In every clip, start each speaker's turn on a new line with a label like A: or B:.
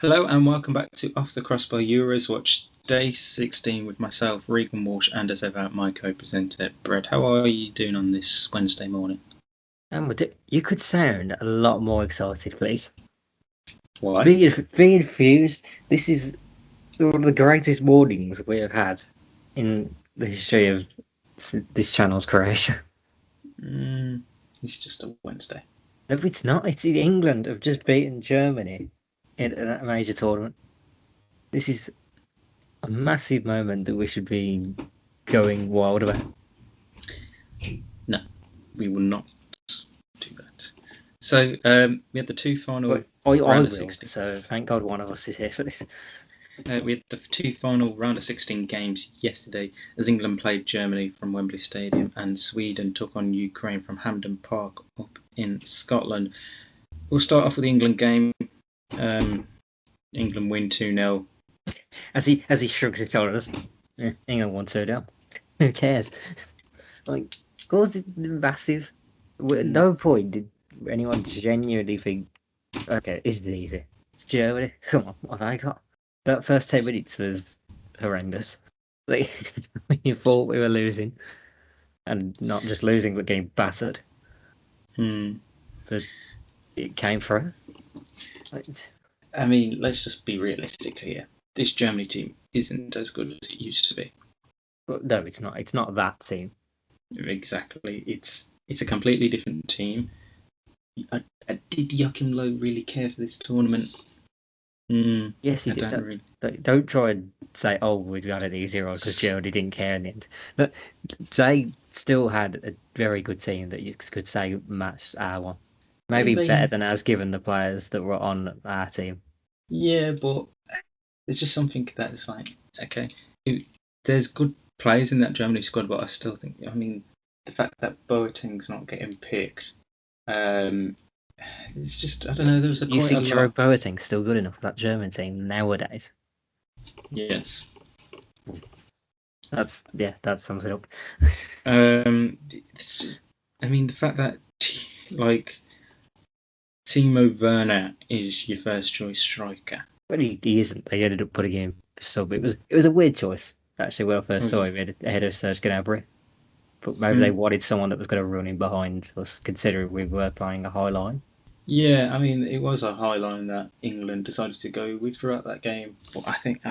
A: Hello and welcome back to Off The Crossbar Euros Watch Day 16 with myself, Regan Walsh, and as ever, my co-presenter, Brett. How are you doing on this Wednesday morning?
B: You could sound a lot more excited, please.
A: Why?
B: Be infused. This is one of the greatest mornings we have had in the history of this channel's creation.
A: It's just a Wednesday.
B: No, it's not. It's England have just beaten Germany in a major tournament. This is a massive moment that we should be going wild about.
A: No, we will not do that. So we had the two final round of 16.
B: So thank God one of us is here for this.
A: We had the two final round of 16 games yesterday as England played Germany from Wembley Stadium and Sweden took on Ukraine from Hampden Park up in Scotland. We'll start off with the England game. England win 2-0.
B: As he shrugs his shoulders, England won 2-0. Who cares? Like, goals is massive. At no point did anyone genuinely think, okay, is it easy? It's Germany. Come on, what have I got? That first 10 minutes was horrendous. Like, you thought we were losing, and not just losing, but getting battered. But it came through.
A: I mean, let's just be realistic here. This Germany team isn't as good as it used to be.
B: But no, it's not. It's not that team.
A: Exactly. It's a completely different team. Did Joachim Low really care for this tournament?
B: Yes, he did. Don't try and say, "Oh, we've got it easier," because Germany didn't care in the end. But they still had a very good team that you could say matched our one. Maybe better than ours, given the players that were on our team.
A: Yeah, but it's just something that is like, okay, there's good players in that Germany squad, but I still think, I mean, the fact that Boateng's not getting picked, it's just, I don't know, there's
B: You think Jerome Boateng's still good enough for that German team nowadays?
A: Yes.
B: That sums it up.
A: It's just, I mean, the fact that, like, Timo Werner is your first choice striker.
B: But he isn't. They ended up putting him sub. It was a weird choice, actually, when I first saw him ahead of Serge Gnabry. But maybe they wanted someone that was going to run in behind us, considering we were playing a high line.
A: Yeah, I mean, it was a high line that England decided to go with throughout that game. But I think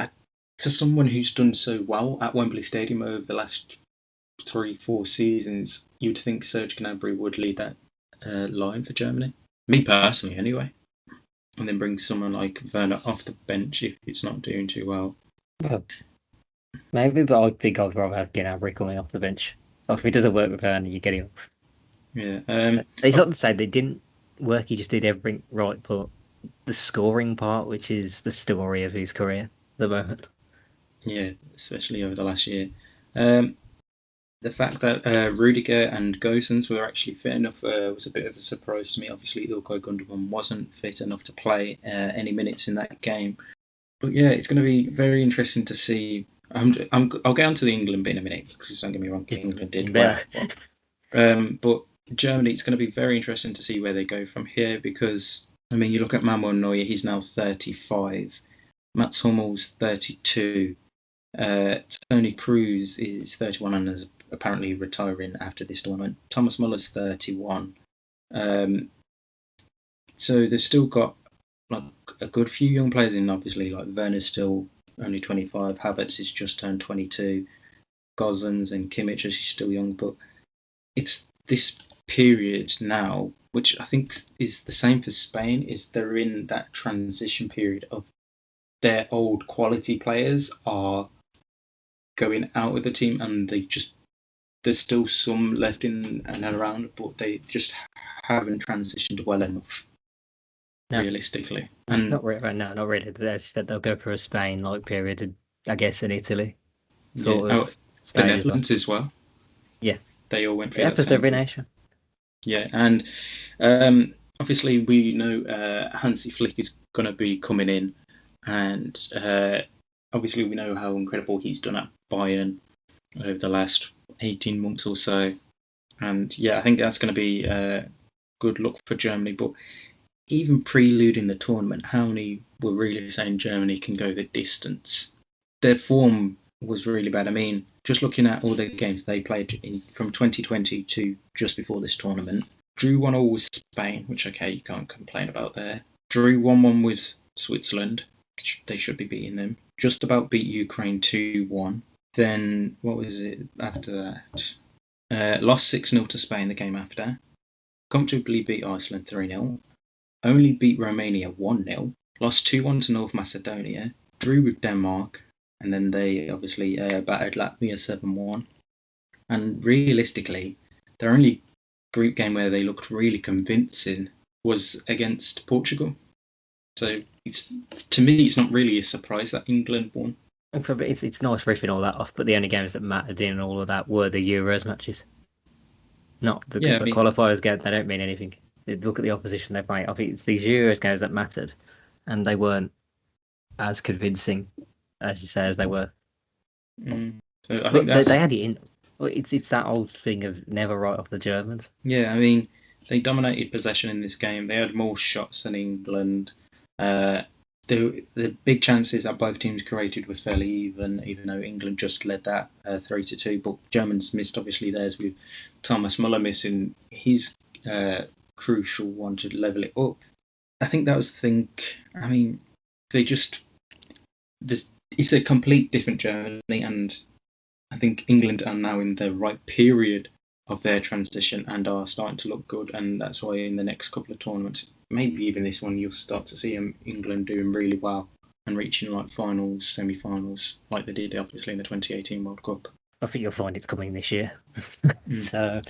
A: for someone who's done so well at Wembley Stadium over the last 3-4 seasons, you'd think Serge Gnabry would lead that line for Germany. Me personally, anyway. And then bring someone like Werner off the bench if it's not doing too well.
B: Well, maybe, but I think I'd rather have Gnabry coming off the bench. If it doesn't work with Werner, you get him off.
A: Yeah.
B: It's not to say they didn't work, he just did everything right, but the scoring part, which is the story of his career at the moment.
A: Yeah, especially over the last year. The fact that Rudiger and Gosens were actually fit enough was a bit of a surprise to me. Obviously, Ilkay Gundogan wasn't fit enough to play any minutes in that game. But yeah, it's going to be very interesting to see. I'll get onto the England bit in a minute, because don't get me wrong, England did well. But Germany, it's going to be very interesting to see where they go from here, because, I mean, you look at Manuel Neuer, he's now 35. Mats Hummels, 32. Toni Kroos is 31 and is apparently retiring after this tournament. Thomas Muller's 31. So they've still got like a good few young players in, obviously. Like Werner's still only 25. Havertz is just turned 22. Gosens and Kimmich is still young. But it's this period now, which I think is the same for Spain, is they're in that transition period of their old quality players are going out with the team, and there's still some left in and around, but they just haven't transitioned well enough. No. Realistically,
B: and not really. No, not really. They said they'll go for a Spain-like period, I guess, in Italy.
A: The Netherlands as well.
B: Yeah,
A: they all went through
B: that. Every nation.
A: Yeah, and obviously we know Hansi Flick is going to be coming in, and obviously we know how incredible he's done at Bayern over the last 18 months or so. And yeah, I think that's going to be a good look for Germany. But even preluding the tournament, how many were really saying Germany can go the distance? Their form was really bad. I mean, just looking at all the games they played from 2020 to just before this tournament, drew 1-1 with Spain, which, okay, you can't complain about there. Drew 1-1 with Switzerland. They should be beating them. Just about beat Ukraine 2-1. Then, what was it after that? Lost 6-0 to Spain the game after. Comfortably beat Iceland 3-0. Only beat Romania 1-0. Lost 2-1 to North Macedonia. Drew with Denmark. And then they obviously battered Latvia 7-1. And realistically, their only group game where they looked really convincing was against Portugal. So to me, it's not really a surprise that England won.
B: It's nice ripping all that off, but the only games that mattered in all of that were the Euros matches. Not the qualifiers game. They don't mean anything. Look at the opposition they play. I think it's these Euros games that mattered, and they weren't as convincing, as you say, as they were.
A: So I think
B: they had it in. It's that old thing of never write off the Germans.
A: Yeah, I mean, they dominated possession in this game. They had more shots than England. The big chances that both teams created was fairly even though England just led that 3-2. But Germans missed, obviously, theirs with Thomas Muller missing his crucial one to level it up. I think that was the thing. I mean, it's a complete different Germany, and I think England are now in the right period of their transition and are starting to look good, and that's why in the next couple of tournaments, maybe even this one, you'll start to see England doing really well and reaching like finals, semi-finals, like they did obviously in the 2018 World Cup.
B: I think you'll find it's coming this year. So,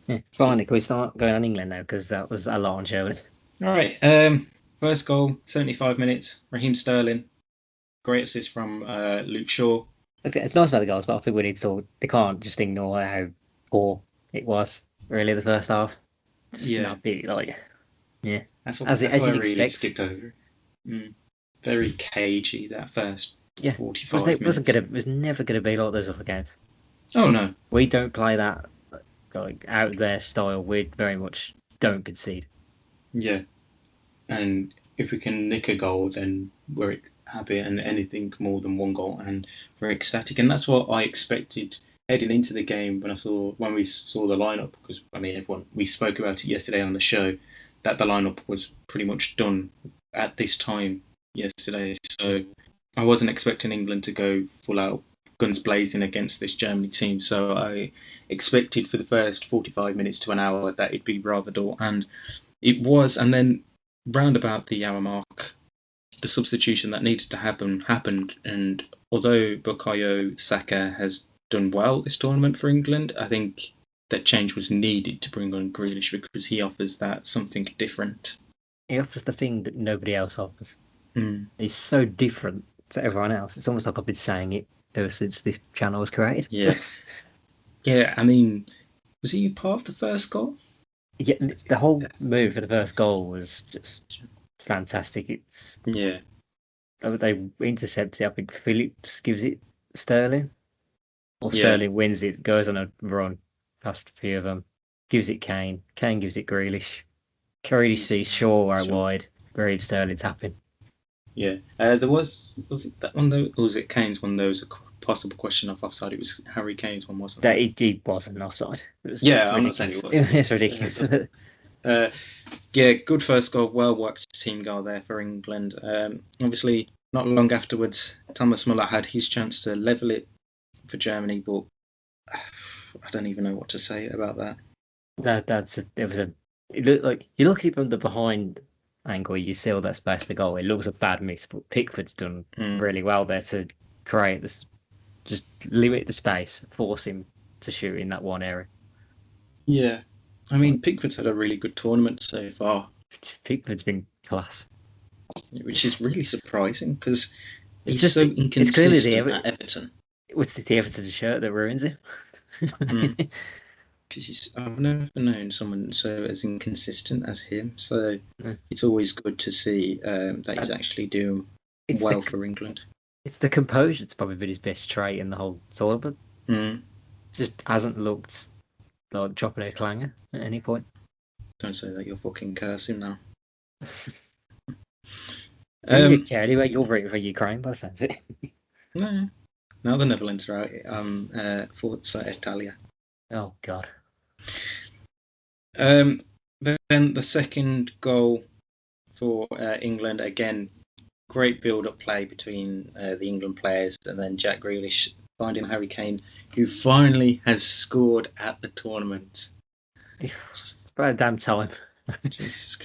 B: yeah. Finally, can we start going on England now? Because that was a lot on Germany.
A: All right. First goal, 75 minutes. Raheem Sterling. Great assist from Luke Shaw.
B: It's nice about the goals, but I think we need to. They can't just ignore how poor it was. Really, the first half. Just not be like, yeah.
A: That's what I really skipped over. Very cagey that first 45 minutes.
B: It was never going to be like those other games.
A: Oh no,
B: we don't play that like out there style. We very much don't concede.
A: Yeah, and if we can nick a goal, then we're happy, and anything more than one goal, and we're ecstatic. And that's what I expected heading into the game when we saw the lineup. Because I mean, we spoke about it yesterday on the show that the lineup was pretty much done at this time yesterday. So I wasn't expecting England to go full out guns blazing against this Germany team. So I expected for the first 45 minutes to an hour that it'd be rather dull, and it was. And then round about the hour mark, the substitution that needed to happen happened. And although Bukayo Saka has done well this tournament for England, I think that change was needed to bring on Grealish because he offers that something different.
B: He offers the thing that nobody else offers. He's so different to everyone else. It's almost like I've been saying it ever since this channel was created.
A: Yeah. Yeah, I mean, was he part of the first goal?
B: Yeah, the whole move for the first goal was just fantastic. They intercept it. I think Phillips gives it Sterling, or Sterling wins it, goes on a run past a few of them, gives it Kane. Kane gives it Grealish. Grealish sees Shaw out wide. Raheem Sterling tapping.
A: Yeah, there was it that one though, or was it Kane's one? There was a possible question of offside. It was Harry Kane's one, wasn't it?
B: He wasn't offside.
A: I'm not saying it was.
B: It's ridiculous.
A: Good first goal, well worked team goal there for England. Obviously, not long afterwards, Thomas Muller had his chance to level it for Germany, but I don't even know what to say about that.
B: It looked like you look at it from the behind angle, you see all that space to goal. It looks a bad miss, but Pickford's done really well there to create this, just limit the space, force him to shoot in that one area.
A: Yeah, I mean Pickford's had a really good tournament so far.
B: Pickford's been class,
A: which is really surprising because he's so inconsistent at Everton.
B: It's the Everton shirt that ruins him.
A: Because I've never known someone so as inconsistent as him. So it's always good to see that he's actually doing well for England.
B: It's the composure that's probably been his best trait in the whole tournament. Just hasn't looked like dropping a clanger at any point.
A: Don't say that, you're fucking cursing now.
B: You
A: Um,
B: don't care anyway. You're rooting for Ukraine, by the sounds of it.
A: no, now the Netherlands are out. Forza Italia.
B: Oh God.
A: But then the second goal for England, again, great build-up play between the England players, and then Jack Grealish finding Harry Kane, who finally has scored at the tournament.
B: It's about damn time.
A: Jesus,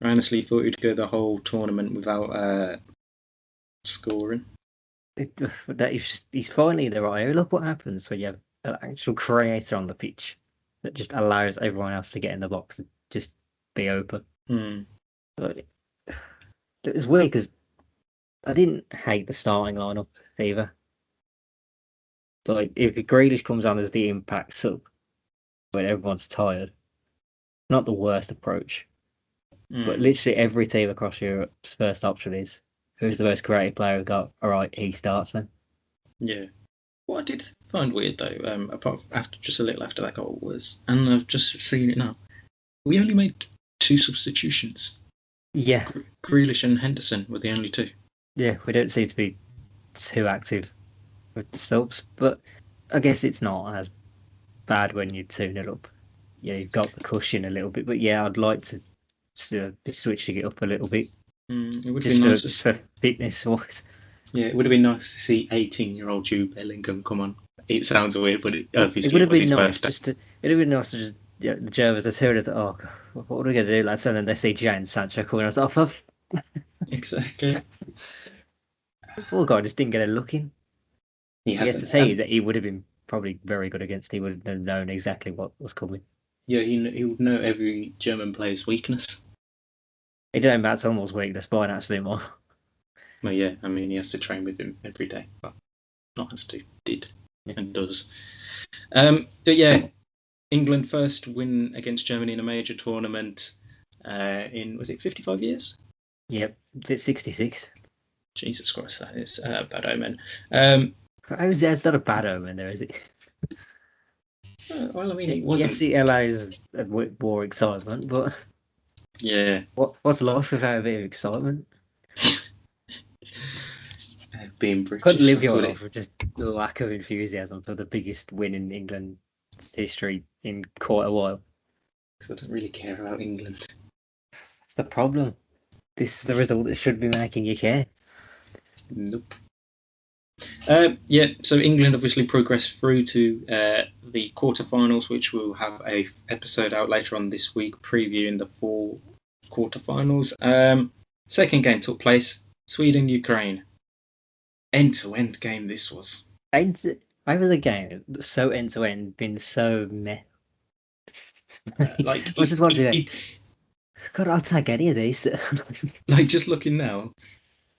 A: I honestly thought he'd go the whole tournament without scoring.
B: He's finally the right. Look what happens when you have an actual creator on the pitch that just allows everyone else to get in the box and just be open. But it was weird because I didn't hate the starting lineup either. Like if Grealish comes on as the impact sub when everyone's tired, not the worst approach. But literally every team across Europe's first option is who's the most creative player we've got. All right, he starts then.
A: Yeah. What I did find weird though, apart from after just a little after that goal was, and I've just seen it now, we only made 2 substitutions.
B: Yeah,
A: Grealish and Henderson were the only 2.
B: yeah, we don't seem to be too active with the subs, but I guess it's not as bad when you tune it up. Yeah, you've got the cushion a little bit, but yeah, I'd like to be switching it up a little bit.
A: It would
B: just
A: be nice
B: just for fitness wise.
A: Yeah, it would have been nice to see 18-year-old Jude Bellingham come on. It sounds weird, but
B: It
A: obviously
B: would
A: it
B: have
A: was
B: been
A: his
B: nice
A: birthday.
B: it'd have been nice to just the Germans they heard it. Oh, what are we gonna do, lads? And then they see Jadon Sancho coming. I was like, oh,
A: Exactly.
B: poor guy just didn't get a look in.
A: He
B: He has to
A: hasn't.
B: say that he would have been probably very good against. He would have known exactly what was coming.
A: Yeah, he would know every German player's weakness.
B: He didn't match almost weakness by an absolute more.
A: Well, yeah, I mean, he has to train with him every day. Well, not has to, did, and does. But yeah, England first win against Germany in a major tournament in, was it 55 years?
B: Yep, it's 66.
A: Jesus Christ, that is a bad omen.
B: It's not a bad omen there, is it?
A: Well, I mean, it wasn't.
B: Yes, it allows more excitement, but
A: Yeah.
B: what's life without a bit of excitement?
A: Being British.
B: Couldn't live your life with just the lack of enthusiasm for the biggest win in England's history in quite a while.
A: Because I don't really care about England.
B: That's the problem. This is the result that should be making you care.
A: Nope. Yeah, so England obviously progressed through to the quarterfinals, which we'll have a episode out later on this week previewing the 4 quarterfinals. Second game took place, Sweden-Ukraine. End-to-end game this was.
B: I was a game so end to end, been so meh.
A: Like
B: I was just wondering, God, I'll take any of these.
A: Like, just looking now,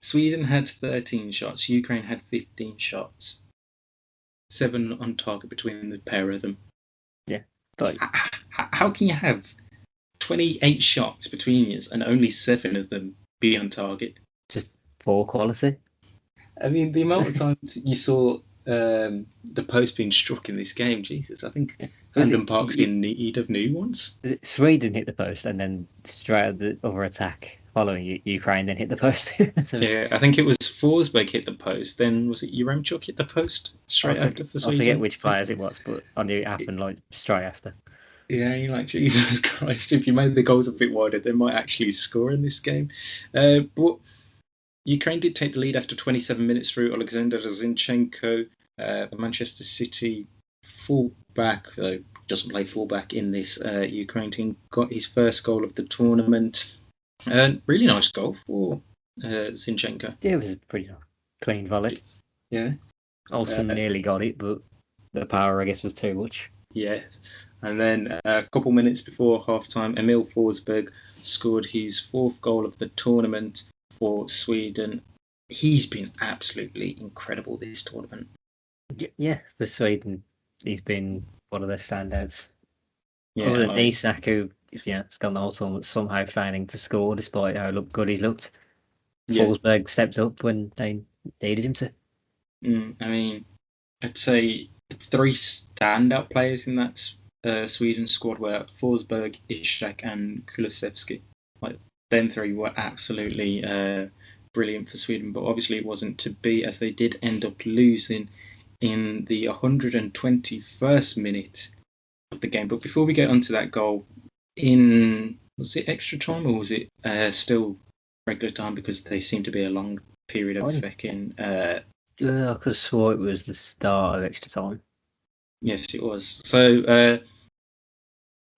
A: Sweden had 13 shots, Ukraine had 15 shots. 7 on target between the pair of them.
B: Yeah. Like,
A: how can you have 28 shots between you and only 7 of them be on target?
B: Just poor quality.
A: I mean, the amount of times you saw the post being struck in this game, Jesus, I think Hampden Park's in need of new ones.
B: Sweden hit the post and then straight out the other attack following Ukraine then hit the post.
A: Yeah, I think it was Forsberg hit the post, then was it Yaremchuk hit the post straight after for Sweden?
B: I forget which players it was, but I knew it happened like straight after.
A: Yeah, you're like, Jesus Christ, if you made the goals a bit wider, they might actually score in this game. But Ukraine did take the lead after 27 minutes through Alexander Zinchenko. The Manchester City fullback, though doesn't play fullback in this Ukraine team, got his first goal of the tournament. Really nice goal for Zinchenko.
B: Yeah, it was a pretty clean volley.
A: Yeah.
B: Olsen nearly got it, but the power, I guess, was too much.
A: Yeah. And then a couple minutes before half-time, Emil Forsberg scored his 4th goal of the tournament for Sweden. He's been absolutely incredible this tournament.
B: Yeah, for Sweden, he's been one of their standouts.
A: Yeah,
B: other than Isak, who has gone the whole tournament somehow failing to score despite how good he's looked. Yeah. Forsberg stepped up when they needed him to.
A: I mean, I'd say the 3 standout players in that Sweden squad were Forsberg, Isak, and Kulusevski. Like, them three were absolutely brilliant for Sweden, but obviously it wasn't to be, as they did end up losing in the 121st minute of the game. But before we get onto that goal, was it extra time or was it still regular time? Because they seem to be a long period of fucking.
B: I could have swore it was the start of extra time.
A: Yes, it was. So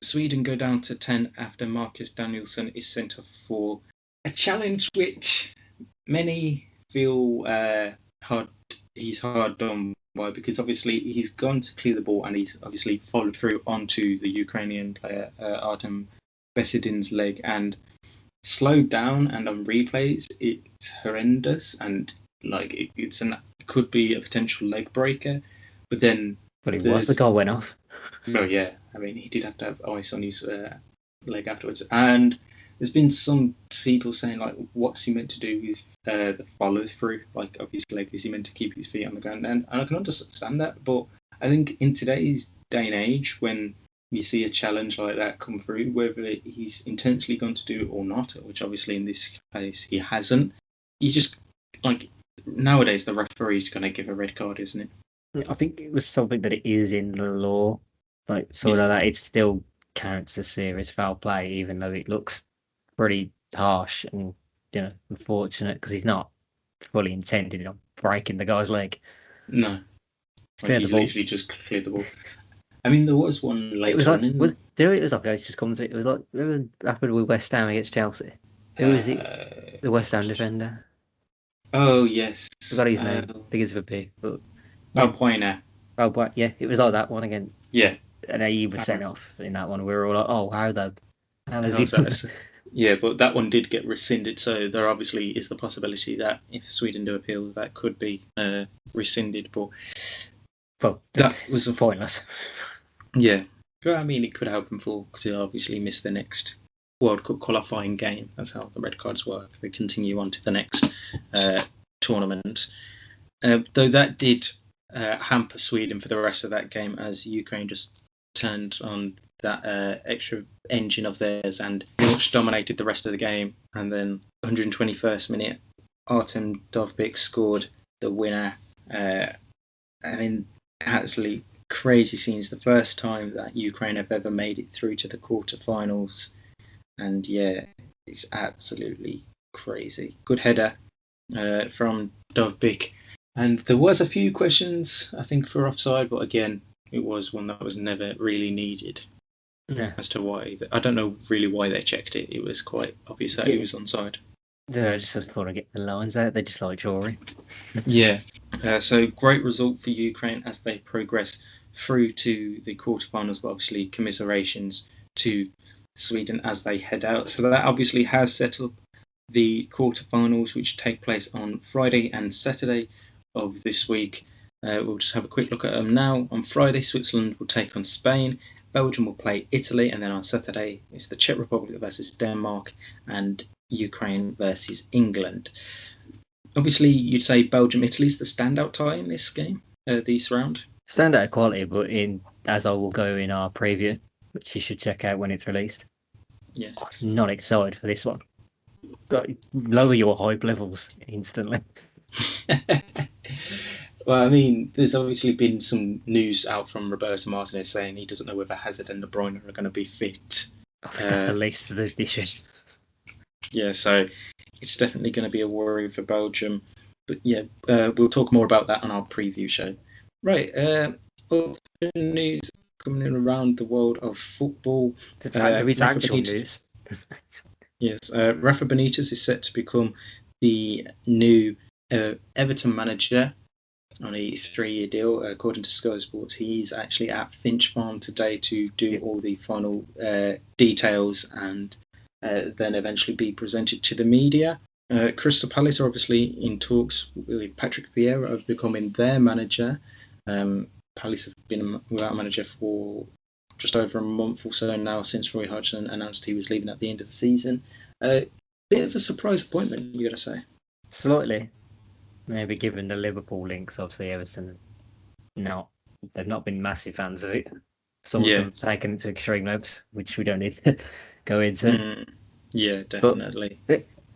A: Sweden go down to 10 after Marcus Danielsson is sent off for a challenge which many feel he's hard done by, because obviously he's gone to clear the ball and he's obviously followed through onto the Ukrainian player Artem Besedin's leg and slowed down, and on replays it's horrendous, and like it could be a potential leg breaker, but then
B: the goal went off.
A: Well, yeah, I mean he did have to have ice on his leg afterwards, and there's been some people saying like, what's he meant to do with the follow through, like of his leg? Is he meant to keep his feet on the ground? And I can understand that, but I think in today's day and age, when you see a challenge like that come through, whether he's intentionally going to do it or not, which obviously in this case he hasn't, you just like nowadays the referee's going to give a red card, isn't it?
B: I think it was something that it is in the law, like sort of that it still counts as serious foul play, even though it looks pretty harsh and unfortunate because he's not fully intended on breaking the guy's leg.
A: No, like he's literally just cleared the ball. I mean, there was one later. It was like
B: just comes. It was like remember happened with West Ham against Chelsea. Who was it? The West Ham defender.
A: Oh yes,
B: I forgot his name. Begins with a P. But
A: Poiner.
B: Yeah, it was like that one again.
A: Yeah,
B: and he was sent off in that one. We were all like, "Oh, how is
A: he?" Yeah, but that one did get rescinded, so there obviously is the possibility that if Sweden do appeal, that could be rescinded. But
B: that was pointless.
A: Yeah, but I mean, it could help them to obviously miss the next World Cup qualifying game. That's how the red cards work. They continue on to the next tournament. Though that did hamper Sweden for the rest of that game, as Ukraine just turned on that extra engine of theirs and much dominated the rest of the game. And then 121st minute, Artem Dovbyk scored the winner. I mean, absolutely crazy scenes. The first time that Ukraine have ever made it through to the quarterfinals, and yeah, it's absolutely crazy. Good header from Dovbyk, and there was a few questions I think for offside, but again, it was one that was never really needed.
B: Yeah.
A: As to why, I don't know really why they checked it. It was quite obvious that it was onside.
B: They just want to get the lines out. They just like drawing.
A: Yeah. So great result for Ukraine as they progress through to the quarterfinals, but obviously commiserations to Sweden as they head out. So that obviously has set up the quarterfinals, which take place on Friday and Saturday of this week. We'll just have a quick look at them now. On Friday, Switzerland will take on Spain. Belgium will play Italy, and then on Saturday it's the Czech Republic versus Denmark and Ukraine versus England. Obviously, you'd say Belgium-Italy's the standout tie in this game, this round.
B: Standout quality, but as I will go in our preview, which you should check out when it's released.
A: Yes.
B: I'm not excited for this one. But lower your hype levels instantly.
A: Well, I mean, there's obviously been some news out from Roberto Martinez saying he doesn't know whether Hazard and De Bruyne are going to be fit.
B: I think that's the least of the issues.
A: Yeah, so it's definitely going to be a worry for Belgium. But yeah, we'll talk more about that on our preview show. Right, other news coming in around the world of football.
B: There is actual news.
A: Yes, Rafa Benitez is set to become the new Everton manager on a 3-year deal, according to Sky Sports. He's actually at Finch Farm today to do all the final details and then eventually be presented to the media. Crystal Palace are obviously in talks with Patrick Vieira of becoming their manager. Palace have been without a manager for just over a month or so now since Roy Hodgson announced he was leaving at the end of the season. Bit of a surprise appointment, you got to say.
B: Slightly. Maybe given the Liverpool links, obviously Everton, they've not been massive fans of it. Some of them taken it to extreme lengths, which we don't need to go into.
A: Yeah,
B: But
A: definitely.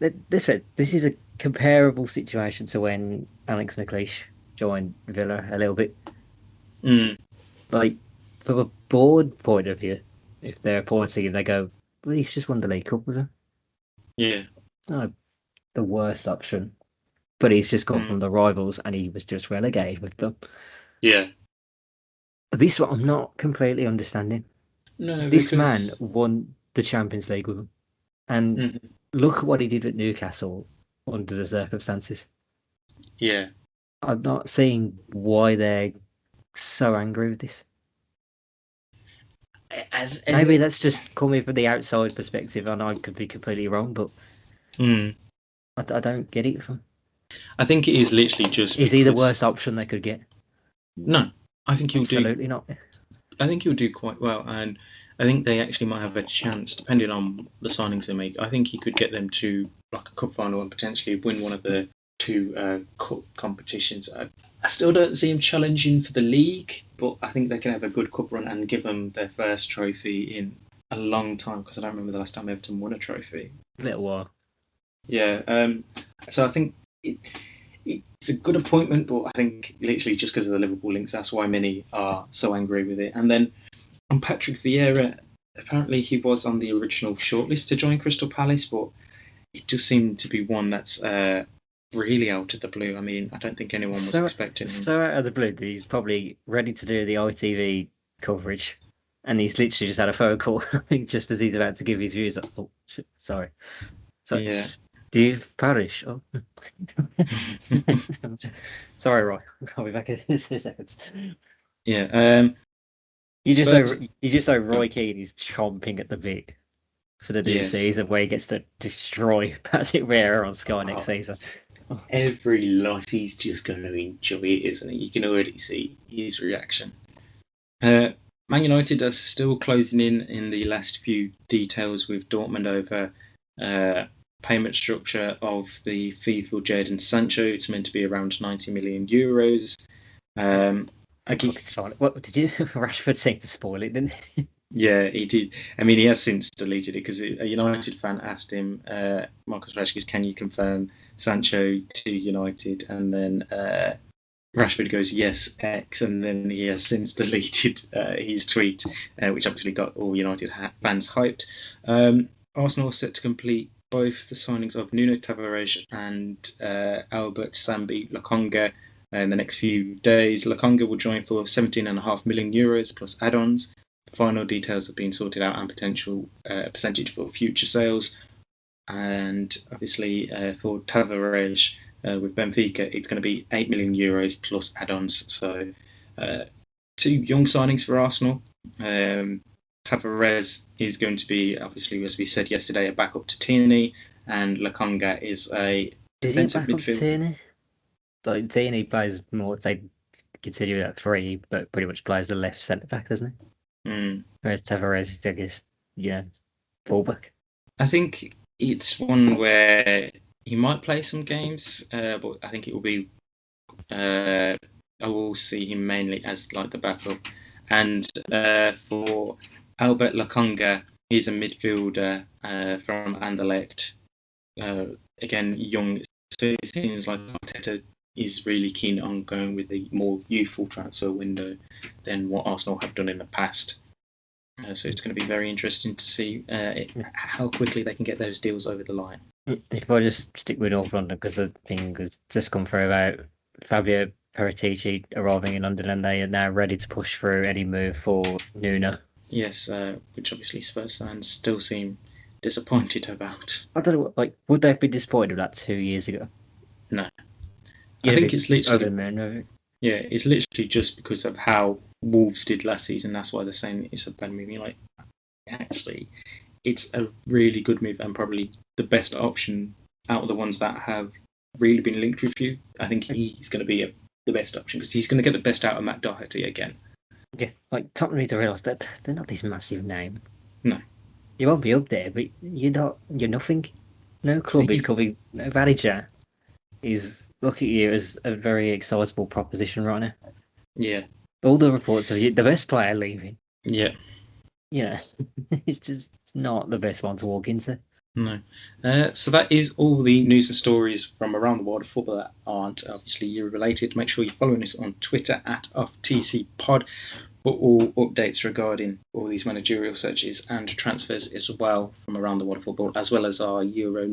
B: this is a comparable situation to when Alex McLeish joined Villa a little bit.
A: Mm,
B: Like, from a board point of view, if they're appointing him, they go, well, he's just won the League Cup with them.
A: yeah.
B: Not the worst option. But he's just come
A: Mm,
B: from the rivals and he was just relegated with them.
A: yeah.
B: This one I'm not completely understanding.
A: No,
B: This man
A: because
B: won the Champions League with them. And
A: mhm,
B: look at what he did at Newcastle under the circumstances.
A: yeah.
B: I'm not seeing why they're so angry with this. Maybe
A: And
B: that's just coming from the outside perspective, and I could be completely wrong, but
A: mm,
B: I don't get it.
A: I think it is literally just
B: Is he the
A: because
B: worst option they could get?
A: no, I think he'll do.
B: Absolutely not.
A: I think he'll do quite well, and I think they actually might have a chance, depending on the signings they make. I think he could get them to like a cup final and potentially win one of the two cup competitions. I still don't see him challenging for the league, but I think they can have a good cup run and give them their first trophy in a long time because I don't remember the last time Everton won a trophy.
B: Little while.
A: Yeah, so I think it's a good appointment, but I think literally just because of the Liverpool links, that's why many are so angry with it. And then on Patrick Vieira, apparently he was on the original shortlist to join Crystal Palace, but it just seemed to be one that's really out of the blue. I mean, I don't think anyone was expecting him.
B: So out of the blue, that he's probably ready to do the ITV coverage, and he's literally just had a phone call just as he's about to give his views. Oh, sorry. So,
A: Yeah.
B: Steve Parish. Oh. Sorry, Roy. I'll be back in 2 seconds.
A: Yeah.
B: You just know Roy Keane is chomping at the bit for the new
A: Yes.
B: season where he gets to destroy Patrick Vieira on Sky next season.
A: Every lot he's just going to enjoy it, isn't he? You can already see his reaction. Man United are still closing in the last few details with Dortmund over payment structure of the fee for Jadon Sancho. It's meant to be around 90 million euros.
B: It's fine. What did you? Rashford seemed to spoil it, didn't he?
A: Yeah, he did. I mean, he has since deleted it because a United fan asked him, Marcus Rashford, can you confirm Sancho to United? And then Rashford goes, yes, X, and then he has since deleted his tweet, which obviously got all United fans hyped. Arsenal are set to complete both the signings of Nuno Tavares and Albert Sambi Lokonga in the next few days. Lokonga will join for 17.5 million euros plus add-ons. Final details have been sorted out and potential percentage for future sales. And obviously for Tavares with Benfica, it's going to be 8 million euros plus add-ons. So two young signings for Arsenal. Tavares is going to be, obviously, as we said yesterday, a backup to Tierney, and Lokonga is a defensive midfielder.
B: Tierney? Like Tierney plays more. They consider that free, but pretty much plays the left centre back, doesn't he? Whereas Tavares is, I guess, fullback.
A: I think it's one where he might play some games, but I think it will be. I will see him mainly as like the backup, and for Albert Lokonga, he's a midfielder from Anderlecht. Again, young. So it seems like Arteta is really keen on going with a more youthful transfer window than what Arsenal have done in the past. So it's going to be very interesting to see how quickly they can get those deals over the line.
B: If I just stick with North London, because the thing has just come through about Fabio Paratici arriving in London, and they are now ready to push through any move for Nuno.
A: Yes, which obviously Spurs fans still seem disappointed about.
B: I don't know, would they have been disappointed with that 2 years ago?
A: No. I think it's literally... Yeah, it's literally just because of how Wolves did last season. That's why they're saying it's a bad move. You're like, actually, it's a really good move and probably the best option out of the ones that have really been linked with you. I think he's going to be the best option because he's going to get the best out of Matt Doherty again.
B: Yeah, Tottenham need to realise that they're not this massive name.
A: No.
B: You won't be up there, but you're nothing. No club is coming. No manager is looking at you as a very excitable proposition right now.
A: Yeah.
B: All the reports of you, the best player leaving.
A: Yeah.
B: Yeah, it's just not the best one to walk into.
A: No. So that is all the news and stories from around the world of football that aren't obviously Euro related. Make sure you're following us on Twitter at OffTCPod for all updates regarding all these managerial searches and transfers as well from around the world of football, as well as our Euro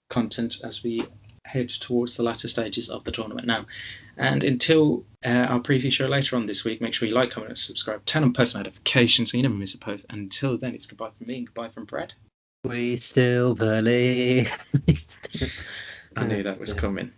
A: content as we head towards the latter stages of the tournament now. And until our preview show later on this week, make sure you like, comment, and subscribe, turn on post notifications so you never miss a post. Until then, it's goodbye from me and goodbye from Brad.
B: We still believe.
A: I knew that was coming.